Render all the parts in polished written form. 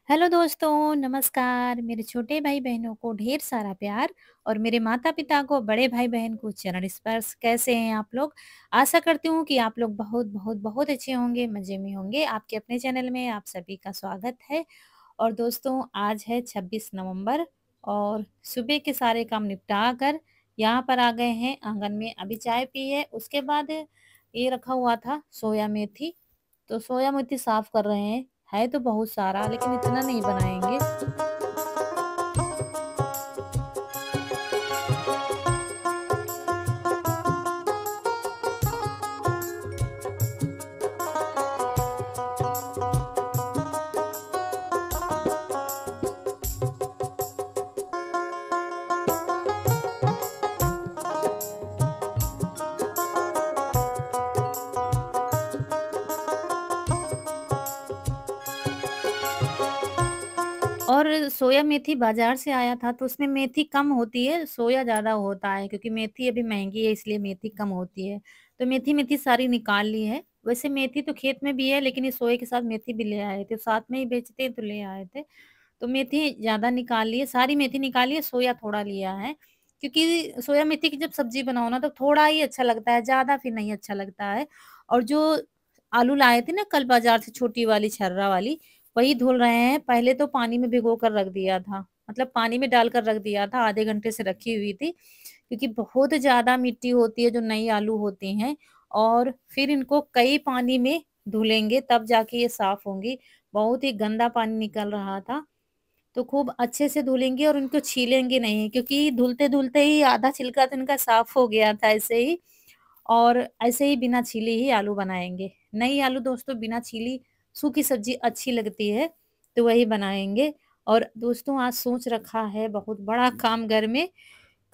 Hello दोस्तों, नमस्कार। मेरे छोटे भाई-बहनों को ढेर सारा प्यार और मेरे माता-पिता को, बड़े भाई-बहन को चरण स्पर्श। कैसे हैं आप लोग? आशा करती हूँ कि आप लोग बहुत अच्छे होंगे, मज़े में होंगे। आपके अपने चैनल में आप सभी का स्वागत है। और दोस्तों, आज है 26 नवंबर और सुबह के सारे काम निपटा कर यहाँ पर आ गए हैं आंगन में। अभी चाय पी है, उसके बाद ये रखा हुआ था सोया मेथी, तो सोया मेथी साफ कर रहे हैं। है तो बहुत सारा लेकिन इतना नहीं बनाएँगे। और सोया मेथी बाज़ार से आया था तो उसमें मेथी कम होती है, सोया ज़्यादा होता है क्योंकि मेथी अभी महँगी है इसलिए मेथी कम होती है। तो मेथी-मेथी सारी निकाल ली है। वैसे मेथी तो खेत में भी है लेकिन ये सोये के साथ मेथी भी ले आए थे, साथ में ही बेचते हैं तो ले आए थे। तो मेथी ज़्यादा निकाल ली है, सारी मेथी निकाली है, सोया थोड़ा लिया है। क्योंकि सोया मेथी की जब सब्ज़ी बनाओ ना तो थोड़ा ही अच्छा लगता है, ज़्यादा फिर नहीं अच्छा लगता है। और जो आलू लाए थे ना कल बाज़ार से छोटी वाली छर्रा वाली, वही धुल रहे हैं। पहले तो पानी में भिगो कर रख दिया था, मतलब पानी में डालकर रख दिया था, आधे घंटे से रखी हुई थी। क्योंकि बहुत ज़्यादा मिट्टी होती है जो नई आलू होती हैं और फिर इनको कई पानी में धुलेंगे तब जाके ये साफ़ होंगी। बहुत ही गंदा पानी निकल रहा था, तो खूब अच्छे से धुलेंगे और इनको छीलेंगे नहीं क्योंकि धुलते-धुलते ही आधा छिलका तो इनका साफ़ हो गया था ऐसे ही। और ऐसे ही बिना छीले ही आलू बनाएँगे। नई आलू दोस्तों बिना छीली सूखी सब्ज़ी अच्छी लगती है, तो वही बनाएँगे। और दोस्तों आज सोच रखा है बहुत बड़ा काम घर में,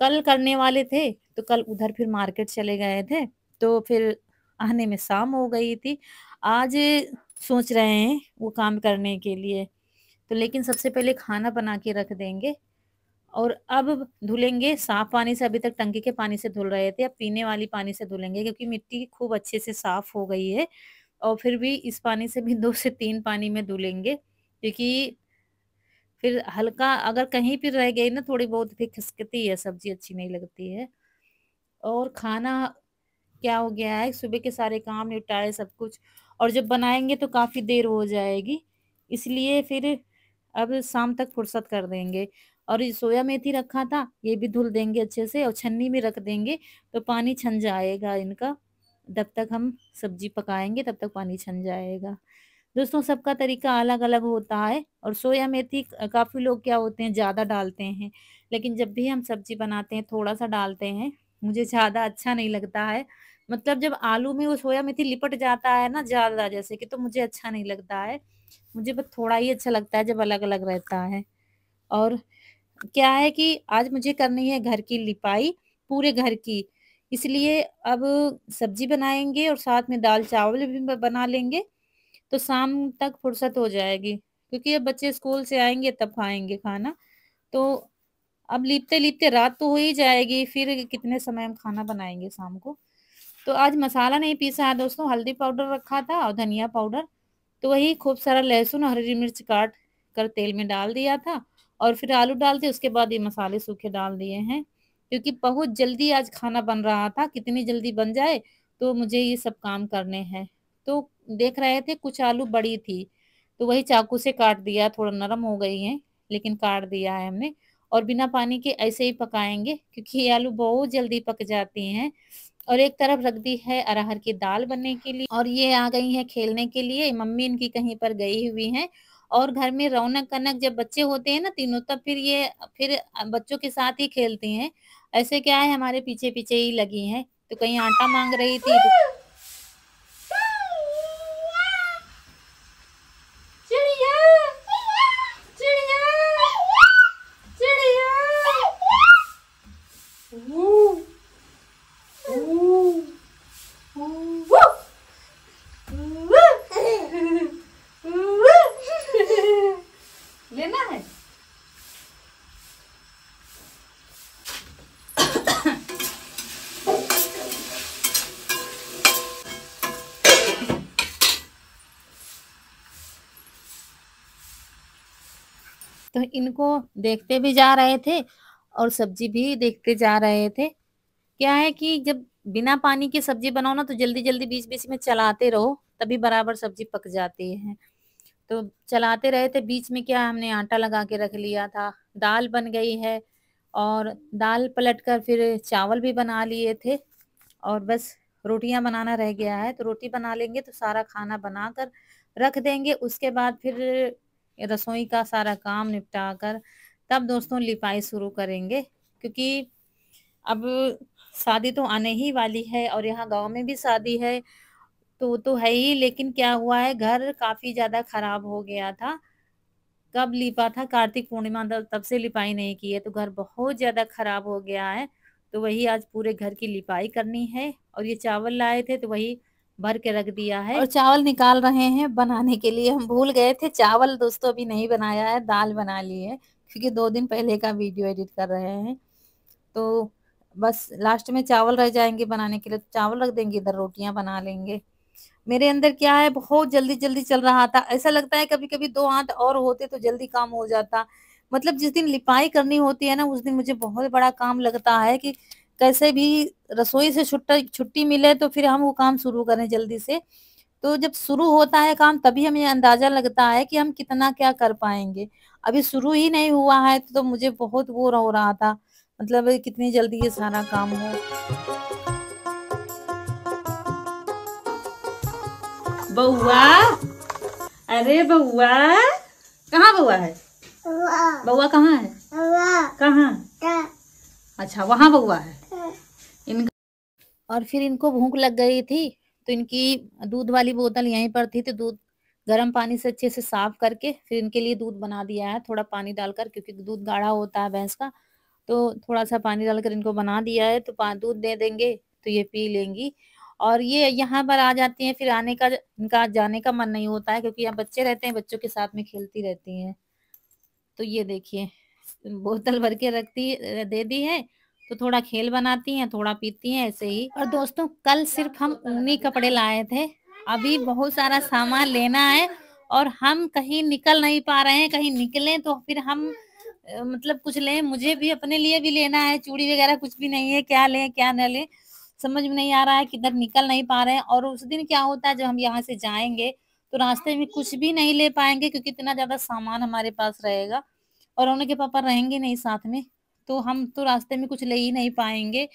कल करने वाले थे, तो कल उधर फिर मार्केट चले गए थे, तो फिर आने में शाम हो गई थी। आज सोच रहे हैं वो काम करने के लिए, तो लेकिन सबसे पहले खाना बना के रख देंगे और अब धुलेंगे साफ पानी से। अभी तक टंकी के पानी से धुल रहे थे, अब पीने वाली पानी से धुलेंगे क्योंकि मिट्टी खूब अच्छे से साफ हो गई है। और फिर भी इस पानी से भी 2 से 3 पानी में धुलेंगे क्योंकि फिर हल्का अगर कहीं भी रह गई ना थोड़ी बहुत फिर खिसकती है, सब्ज़ी अच्छी नहीं लगती है। और खाना क्या हो गया है, सुबह के सारे काम निपटाए सब कुछ और जब बनाएँगे तो काफ़ी देर हो जाएगी, इसलिए फिर अब शाम तक फुर्सत कर देंगे। और ये सोया मेथी रखा था, ये भी धुल देंगे अच्छे से और छन्नी में रख देंगे, तो पानी छन जाएगा इनका। जब तक हम सब्ज़ी पकाएँगे तब तक पानी छन जाएगा। दोस्तों सबका तरीका अलग-अलग होता है और सोया मेथी काफ़ी लोग क्या होते हैं ज़्यादा डालते हैं, लेकिन जब भी हम सब्ज़ी बनाते हैं थोड़ा-सा डालते हैं, मुझे ज़्यादा अच्छा नहीं लगता है। मतलब जब आलू में वो सोया मेथी लिपट जाता है ना ज़्यादा जैसे कि, तो मुझे अच्छा नहीं लगता है। मुझे बस थोड़ा ही अच्छा लगता है जब अलग-अलग रहता है। और क्या है कि आज मुझे करनी है घर की लिपाई, पूरे घर की। इसलिए अब सब्ज़ी बनाएँगे और साथ में दाल-चावल भी बना लेंगे, तो शाम तक फुर्सत हो जाएगी। क्योंकि अब बच्चे स्कूल से आएँगे तब खाएँगे खाना। तो अब लीपते-लीपते रात तो हो ही जाएगी, फिर कितने समय हम खाना बनाएँगे शाम को। तो आज मसाला नहीं पीसा है दोस्तों, हल्दी पाउडर रखा था और धनिया पाउडर, तो वही खूब सारा लहसुन और हरी मिर्च काट कर तेल में डाल दिया था और फिर आलू डाल दिए, उसके बाद ये मसाले सूखे डाल दिए हैं। क्योंकि बहुत जल्दी आज खाना बन रहा था, कितनी जल्दी बन जाए, तो मुझे ये सब काम करने हैं। तो देख रहे थे कुछ आलू बड़ी थी, तो वही चाकू से काट दिया, थोड़ा नरम हो गई हैं, लेकिन काट दिया है हमने। और बिना पानी के ऐसे ही पकाएँगे क्योंकि ये आलू बहुत जल्दी पक जाती हैं। और एक तरफ रख दी है अरहर की दाल बनने के लिए और ये आ गई हैं खेलने के लिए, मम्मी इनकी कहीं पर गई हुई हैं। और घर में रौनक-अनक जब बच्चे होते हैं ना तीनों, तब फिर ये फिर बच्चों के साथ ही खेलती हैं। ऐसे क्या है हमारे पीछे-पीछे ही लगी हैं, तो कहीं आटा माँग रही थी तो चिड़िया, चिड़िया, चिड़िया। लेना है? तो इनको देखते भी जा रहे थे और सब्जी भी देखते जा रहे थे। क्या है कि जब बिना पानी की सब्जी बनाओ ना तो जल्दी-जल्दी बीच-बीच में चलाते रहो, तभी बराबर सब्जी पक जाती है। तो चलाते रहे थे, बीच में क्या हमने आटा लगा के रख लिया था, दाल बन गई है और दाल पलट कर फिर चावल भी बना लिए थे और बस रोटियाँ बनाना रह गया है। तो रोटी बना लेंगे तो सारा खाना बनाकर रख देंगे, उसके बाद फिर रसोई का सारा काम निपटा कर तब दोस्तों लिपाई शुरू करेंगे, क्योंकि अब शादी तो आने ही वाली है और यहाँ गाँव में भी शादी है, तो वो तो है ही, लेकिन क्या हुआ है घर काफ़ी ज़्यादा खराब हो गया था। कब लिपा था कार्तिक पूर्णिमा तब से लिपाई नहीं की है, तो घर बहुत ज़्यादा खराब हो गया है। तो वही आज पूरे घर की लिपाई करनी है और ये चावल लाए थे तो वही भर के रख दिया है और चावल निकाल रहे हैं बनाने के लिए। हम भूल गए थे चावल दोस्तों अभी नहीं बनाया है, दाल बना ली है क्योंकि 2 दिन पहले का वीडियो एडिट कर रहे हैं। तो बस लास्ट में चावल रह जाएँगे बनाने के लिए, तो चावल रख देंगे, इधर रोटियाँ बना लेंगे। मेरे अंदर क्या है बहुत जल्दी-जल्दी चल रहा था। ऐसा लगता है कभी-कभी 2 हाथ और होते तो जल्दी काम हो जाता। मतलब जिस दिन लिपाई करनी होती है ना उस दिन मुझे बहुत बड़ा काम लगता है कि कैसे भी रसोई से छुट्टी मिले तो फिर हम वो काम शुरू करें जल्दी से। तो जब शुरू होता है काम तभी हमें अंदाज़ा लगता है कि हम कितना क्या कर पाएँगे। अभी शुरू ही नहीं हुआ है तो मुझे बहुत वो हो रहा था, मतलब कितनी जल्दी ये सारा काम हो। बउआ, अरे बउआ, कहाँ बउआ है? बउआ कहाँ है? कहाँ? अच्छा वहाँ बउआ है। और फिर इनको भूख लग गई थी तो इनकी दूध वाली बोतल यहीं पर थी, तो दूध गर्म पानी से अच्छे से साफ करके फिर इनके लिए दूध बना दिया है थोड़ा पानी डालकर, क्योंकि दूध गाढ़ा होता है भैंस का। तो थोड़ा सा पानी डालकर इनको बना दिया है, तो दूध दे देंगे तो ये पी लेंगी। और ये यहाँ पर आ जाती हैं, फिर आने का इनका जाने का मन नहीं होता है क्योंकि यहाँ बच्चे रहते हैं, बच्चों के साथ में खेलती रहती हैं। तो ये देखिए बोतल भर के दे दी है, तो थोड़ा खेल बनाती हैं, थोड़ा पीती हैं ऐसे ही। और दोस्तों कल सिर्फ हम ऊनी कपड़े लाए थे, अभी बहुत सारा सामान लेना है और हम कहीं निकल नहीं पा रहे हैं। कहीं निकलें तो फिर हम मतलब कुछ लें, मुझे भी अपने लिए भी लेना है, चूड़ी वगैरह कुछ भी नहीं है, क्या लें क्या न लें समझ में नहीं आ रहा है, किधर निकल नहीं पा रहे हैं। और उस दिन क्या होता है जब हम यहाँ से जाएँगे तो रास्ते में कुछ भी नहीं ले पाएँगे क्योंकि इतना ज़्यादा सामान हमारे पास रहेगा और उनके पापा रहेंगे नहीं साथ में, तो हम तो रास्ते में कुछ ले ही नहीं पाएँगे।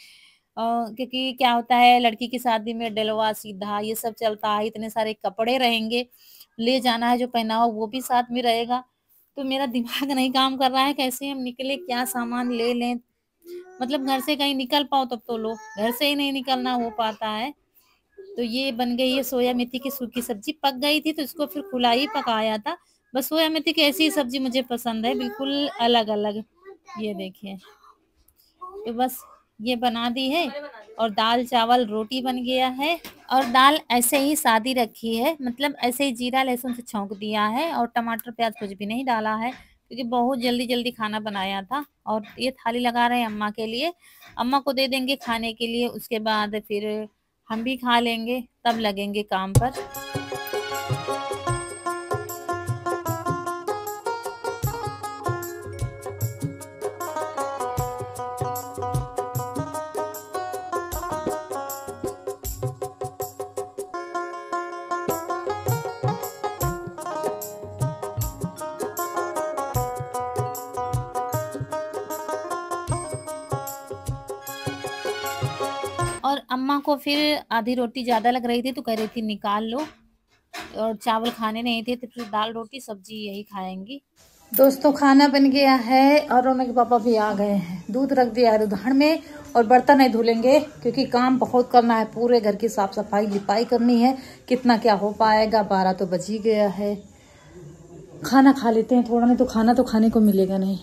क्योंकि क्या होता है लड़की की शादी में डलवा सीधा ये सब चलता है, इतने सारे कपड़े रहेंगे, ले जाना है जो पहनावा वो भी साथ में रहेगा। तो मेरा दिमाग नहीं काम कर रहा है कैसे हम निकले, क्या सामान ले लें? मतलब घर से कहीं निकल पाओ तब तो लो, घर से ही नहीं निकलना हो पाता है। तो ये बन गई है सोया मेथी की सूखी सब्जी, पक गई थी तो इसको फिर खुला ही पकाया था। बस सोया मेथी की ऐसी ही सब्जी मुझे पसंद है, बिल्कुल अलग-अलग। ये देखिए, तो बस ये बना दी है और दाल-चावल रोटी बन गया है और दाल ऐसे ही सादी रखी है, मतलब ऐसे ही जीरा लहसुन से छौंक दिया है और टमाटर प्याज़ कुछ भी नहीं डाला है, क्योंकि बहुत जल्दी-जल्दी खाना बनाया था। और ये थाली लगा रहे हैं अम्मा के लिए, अम्मा को दे देंगे खाने के लिए, उसके बाद फिर हम भी खा लेंगे, तब लगेंगे काम पर। और अम्मा को फिर आधी रोटी ज़्यादा लग रही थी तो कह रही थी निकाल लो, और चावल खाने नहीं थे तो फिर दाल रोटी सब्जी यही खाएंगी। दोस्तों खाना बन गया है और उनके पापा भी आ गए हैं, दूध रख दिया है उधर में और बर्तन नहीं धुलेंगे क्योंकि काम बहुत करना है, पूरे घर की साफ सफाई लिपाई करनी है। कितना क्या हो पाएगा, 12 तो बज ही गया है। खाना खा लेते हैं थोड़ा, नहीं तो खाना तो खाने को मिलेगा नहीं।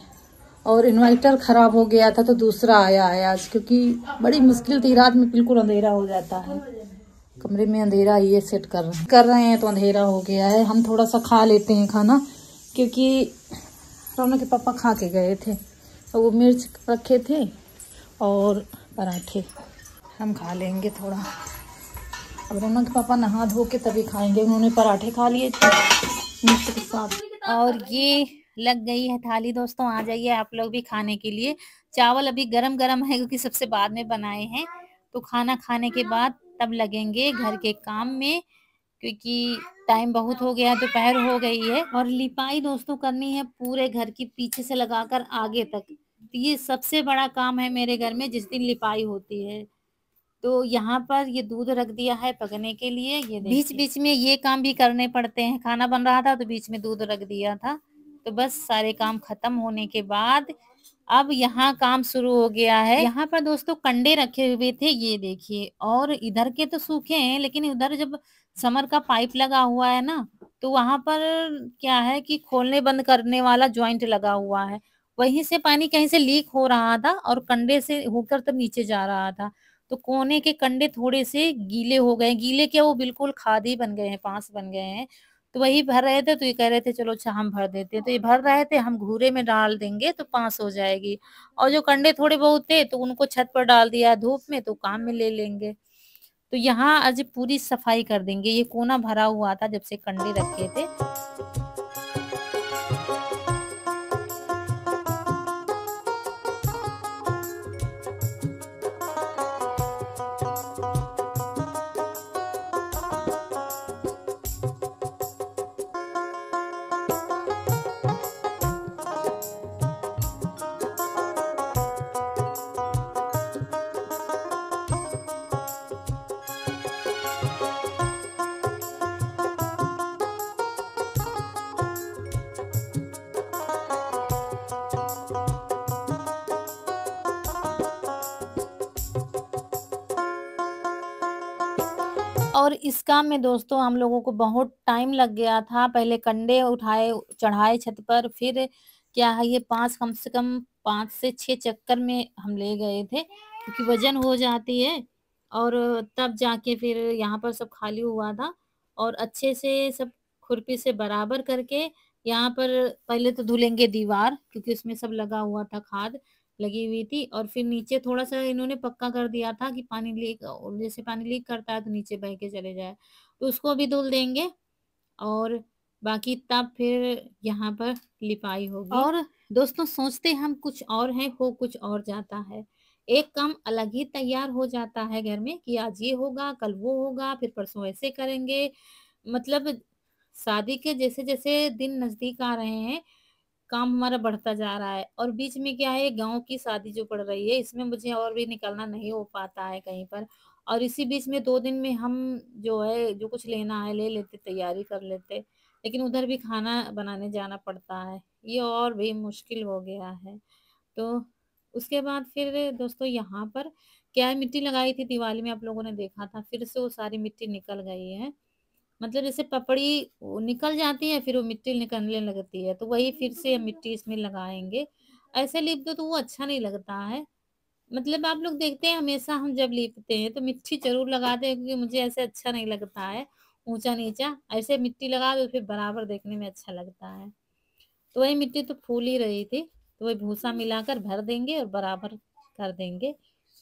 और इन्वर्टर खराब हो गया था तो दूसरा आया है आज, क्योंकि बड़ी मुश्किल थी, रात में बिल्कुल अंधेरा हो जाता है, कमरे में अंधेरा ये सेट कर रहे हैं तो अंधेरा हो गया है। हम थोड़ा सा खा लेते हैं खाना, क्योंकि रौनक के पापा खा के गए थे तो वो मिर्च रखे थे और पराठे, हम खा लेंगे थोड़ा। अब रौनक के पापा नहा धो के तभी खाएंगे, उन्होंने पराठे खा लिए थे मिर्च के साथ। और ये लग गई है थाली दोस्तों, आ जाइए आप लोग भी खाने के लिए। चावल अभी गरम-गरम है क्योंकि सबसे बाद में बनाए हैं, तो खाना खाने के बाद तब लगेंगे घर के काम में, क्योंकि टाइम बहुत हो गया है, दोपहर हो गई है और लिपाई दोस्तों करनी है पूरे घर की पीछे से लगाकर आगे तक। तो ये सबसे बड़ा काम है मेरे घर में जिस दिन लिपाई होती है। तो यहाँ पर ये दूध रख दिया है पकने के लिए, ये बीच-बीच में ये काम भी करने पड़ते हैं। खाना बन रहा था तो बीच में दूध रख दिया था। तो बस सारे काम खत्म होने के बाद अब यहाँ काम शुरू हो गया है। यहाँ पर दोस्तों कंडे रखे हुए थे, ये देखिए, और इधर के तो सूखे हैं लेकिन उधर जब समर का पाइप लगा हुआ है ना, तो वहाँ पर क्या है कि खोलने बंद करने वाला जॉइंट लगा हुआ है। वहीं से पानी कहीं से लीक हो रहा था और कंडे से होकर तब नीचे जा रहा था। तो कोने के कंडे थोड़े-से गीले हो गए, गीले क्या वो बिल्कुल खादी बन गए हैं, पास बन गए हैं। तो वही भर रहे थे तो ये कह रहे थे चलो अच्छा हम भर देते हैं। तो ये भर रहे थे हम घूरे में डाल देंगे तो पास हो जाएगी। और जो कंडे थोड़े बहुत थे तो उनको छत पर डाल दिया धूप में तो काम में ले लेंगे। तो यहाँ आज पूरी सफाई कर देंगे। ये कोना भरा हुआ था जब से कंडे रखे थे। और इस काम में दोस्तों हम लोगों को बहुत टाइम लग गया था। पहले कंडे उठाए, चढ़ाए छत पर, फिर क्या है ये 5 कम से कम 5 से 6 चक्कर में हम ले गए थे, क्योंकि वज़न हो जाती है और तब जाके फिर यहाँ पर सब खाली हुआ था और अच्छे से सब खुरपी से बराबर करके यहाँ पर पहले तो धुलेंगे दीवार, क्योंकि उसमें सब लगा हुआ था, खाद लगी हुई थी, और फिर नीचे थोड़ा-सा इन्होंने पक्का कर दिया था कि पानी लीक, जैसे पानी लीक करता है तो नीचे बह के चले जाए। तो उसको भी धुल देंगे और बाकी तब फिर यहाँ पर लिपाई होगी। और दोस्तों सोचते हम कुछ और हैं, हो कुछ और जाता है। एक काम अलग ही तैयार हो जाता है घर में कि आज ये होगा, कल वो होगा, फिर परसों ऐसे करेंगे। मतलब शादी के जैसे-जैसे दिन नज़दीक आ रहे हैं, काम हमारा बढ़ता जा रहा है और बीच में क्या है गाँव की शादी जो पड़ रही है, इसमें मुझे और भी निकलना नहीं हो पाता है कहीं पर, और इसी बीच में 2 दिन में हम जो है जो कुछ लेना है ले लेते, तैयारी कर लेते, लेकिन उधर भी खाना बनाने जाना पड़ता है, ये और भी मुश्किल हो गया है। तो उसके बाद फिर दोस्तों यहाँ पर क्या है, मिट्टी लगाई थी दिवाली में, आप लोगों ने देखा था, फिर से वो सारी मिट्टी निकल गई है। मतलब जैसे पपड़ी वो निकल जाती है, फिर वो मिट्टी निकलने लगती है, तो वही फिर से मिट्टी इसमें लगाएँगे। ऐसे लीप दो तो वो अच्छा नहीं लगता है। मतलब आप लोग देखते हैं हमेशा हम जब लीपते हैं तो मिट्टी ज़रूर लगाते हैं, क्योंकि मुझे ऐसे अच्छा नहीं लगता है, ऊँचा-नीचा। ऐसे मिट्टी लगा दो फिर बराबर देखने में अच्छा लगता है। तो वही मिट्टी तो फूल ही रही थी, तो वही भूसा मिलाकर भर देंगे और बराबर कर देंगे,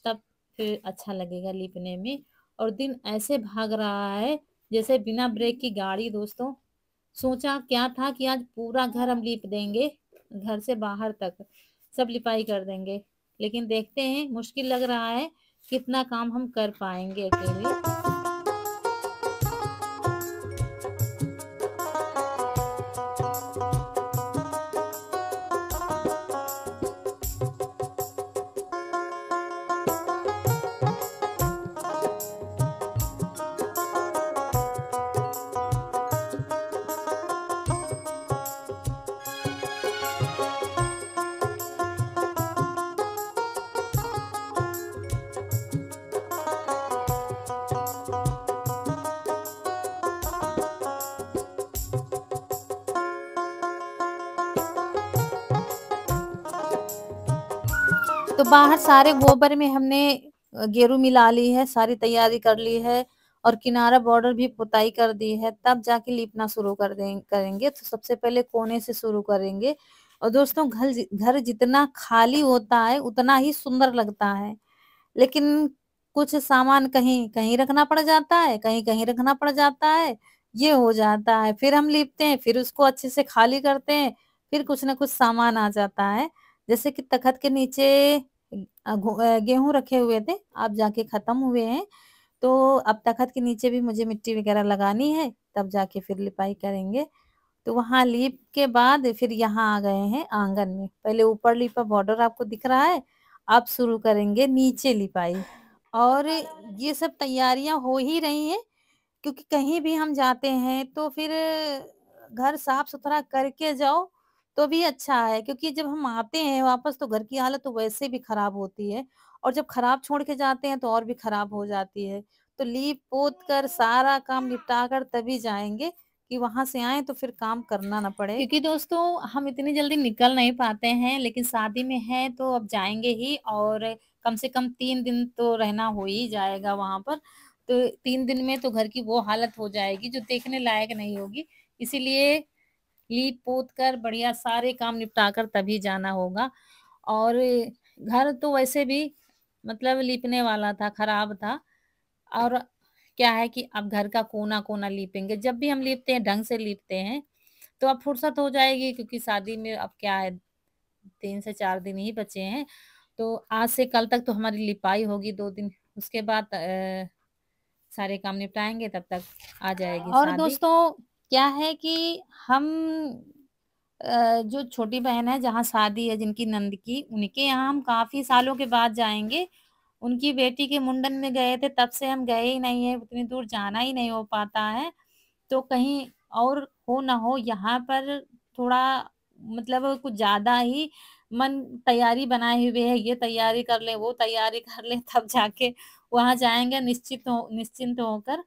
तब फिर अच्छा लगेगा लीपने में। और दिन ऐसे भाग रहा है जैसे बिना ब्रेक की गाड़ी दोस्तों। सोचा क्या था कि आज पूरा घर हम लीप देंगे, घर से बाहर तक सब लिपाई कर देंगे, लेकिन देखते हैं मुश्किल लग रहा है कितना काम हम कर पाएंगे अकेले। तो बाहर सारे गोबर में हमने गेरू मिला ली है, सारी तैयारी कर ली है और किनारा बॉर्डर भी पुताई कर दी है, तब जाके लीपना शुरू करेंगे। तो सबसे पहले कोने से शुरू करेंगे। और दोस्तों घर जितना खाली होता है उतना ही सुंदर लगता है, लेकिन कुछ सामान कहीं कहीं रखना पड़ जाता है, कहीं कहीं रखना पड़ जाता है, ये हो जाता है। फिर हम लीपते हैं, फिर उसको अच्छे से खाली करते हैं, फिर कुछ ना कुछ सामान आ जाता है। जैसे कि तखत के नीचे गेहूँ रखे हुए थे, अब जाके खत्म हुए हैं। तो अब तखत के नीचे भी मुझे मिट्टी वगैरह लगानी है, तब जाके फिर लिपाई करेंगे। तो वहाँ लीप के बाद फिर यहाँ आ गए हैं आंगन में। पहले ऊपर लिपा, बॉर्डर आपको दिख रहा है, अब शुरू करेंगे नीचे लिपाई। और ये सब तैयारियां हो ही रही हैं, क्योंकि कहीं भी हम जाते हैं तो फिर घर साफ सुथरा करके जाओ तो भी अच्छा है, क्योंकि जब हम आते हैं वापस तो घर की हालत तो वैसे भी खराब होती है, और जब खराब छोड़ के जाते हैं तो और भी खराब हो जाती है। तो लीप पोत कर सारा काम निपटा कर तभी जाएंगे, कि वहां से आए तो फिर काम करना ना पड़े। क्योंकि दोस्तों हम इतनी जल्दी निकल नहीं पाते हैं, लेकिन शादी में है तो अब जाएंगे ही, और कम से कम 3 दिन तो रहना हो ही जाएगा वहां पर। तो 3 दिन में तो घर की वो हालत हो जाएगी जो देखने लायक नहीं होगी। इसीलिए लीप पोत कर बढ़िया सारे काम निपटा कर तभी जाना होगा। और घर तो वैसे भी मतलब लीपने वाला था, खराब था। और क्या है कि अब घर का कोना कोना लीपेंगे। जब भी हम लीपते हैं ढंग से लीपते हैं तो अब फुर्सत हो जाएगी, क्योंकि शादी में अब क्या है, 3 से 4 दिन ही बचे हैं। तो आज से कल तक तो हमारी लिपाई होगी 2 दिन, उसके बाद सारे काम निपटाएंगे, तब तक आ जाएगी और शादी। दोस्तों क्या है कि हम जो छोटी बहन है जहाँ शादी है जिनकी नंद की, उनके यहाँ हम काफी सालों के बाद जाएंगे। उनकी बेटी के मुंडन में गए थे, तब से हम गए ही नहीं है, उतनी दूर जाना ही नहीं हो पाता है। तो कहीं और हो ना हो यहाँ पर थोड़ा मतलब कुछ ज्यादा ही मन तैयारी बनाए हुए है, ये तैयारी कर ले वो तैयारी कर ले, तब जाके वहां जाएंगे निश्चिंत होकर।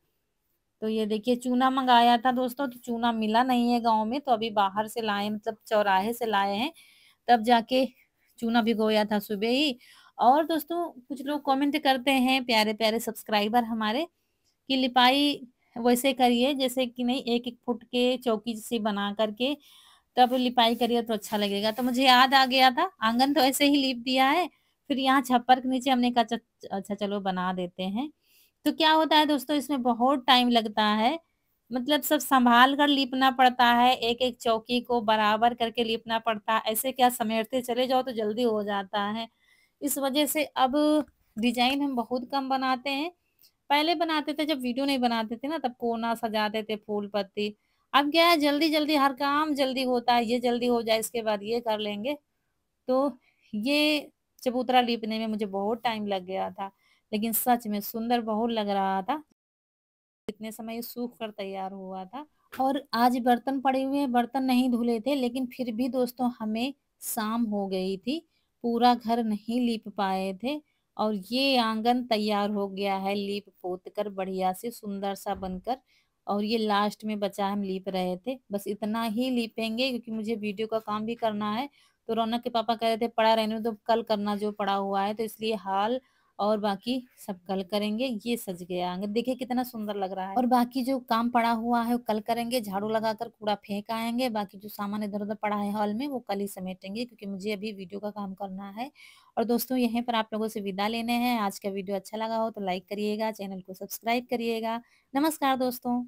तो ये देखिए चूना मंगाया था दोस्तों, तो चूना मिला नहीं है गांव में, तो अभी बाहर से लाए, मतलब चौराहे से लाए हैं। तब जाके चूना भिगोया था सुबह ही। और दोस्तों कुछ लोग कमेंट करते हैं, प्यारे प्यारे सब्सक्राइबर हमारे, कि लिपाई वैसे करिए जैसे कि नहीं, 1-1 फुट के चौकी सी बना करके तब लिपाई करिए तो अच्छा लगेगा। तो मुझे याद आ गया था, आंगन तो ऐसे ही लीप दिया है, फिर यहाँ छप्पर के नीचे हमने कहा अच्छा चलो बना देते हैं। तो क्या होता है दोस्तों, इसमें बहुत टाइम लगता है, मतलब सब संभाल कर लीपना पड़ता है, एक एक चौकी को बराबर करके लीपना पड़ता है। ऐसे क्या समेटते चले जाओ तो जल्दी हो जाता है। इस वजह से अब डिजाइन हम बहुत कम बनाते हैं। पहले बनाते थे जब वीडियो नहीं बनाते थे ना, तब कोना सजाते थे फूल पत्ती। अब क्या है, जल्दी जल्दी हर काम जल्दी होता है, ये जल्दी हो जाए इसके बाद ये कर लेंगे। तो ये चबूतरा लीपने में मुझे बहुत टाइम लग गया था, लेकिन सच में सुंदर बहुत लग रहा था। इतने समय ये सूख कर तैयार हुआ था। और आज बर्तन पड़े हुए हैं, बर्तन नहीं धुले थे, लेकिन फिर भी दोस्तों हमें शाम हो गई थी, पूरा घर नहीं लीप पाए थे। और ये आंगन तैयार हो गया है लीप पोत कर बढ़िया से सुंदर सा बनकर। और ये लास्ट में बचा, हम लीप रहे थे, बस इतना ही लीपेंगे, क्योंकि मुझे वीडियो का काम भी करना है। तो रौनक के पापा कह रहे थे पड़ा रहने दो, कल करना जो पड़ा हुआ है, तो इसलिए हाल और बाकी सब कल करेंगे। ये सज गया आंगन, देखिए कितना सुंदर लग रहा है। और बाकी जो काम पड़ा हुआ है वो कल करेंगे, झाड़ू लगाकर कूड़ा फेंक आएंगे। बाकी जो सामान इधर उधर पड़ा है हॉल में वो कल ही समेटेंगे, क्योंकि मुझे अभी वीडियो का काम करना है। और दोस्तों यहीं पर आप लोगों से विदा लेने हैं। आज का वीडियो अच्छा लगा हो तो लाइक करिएगा, चैनल को सब्सक्राइब करिएगा। नमस्कार दोस्तों।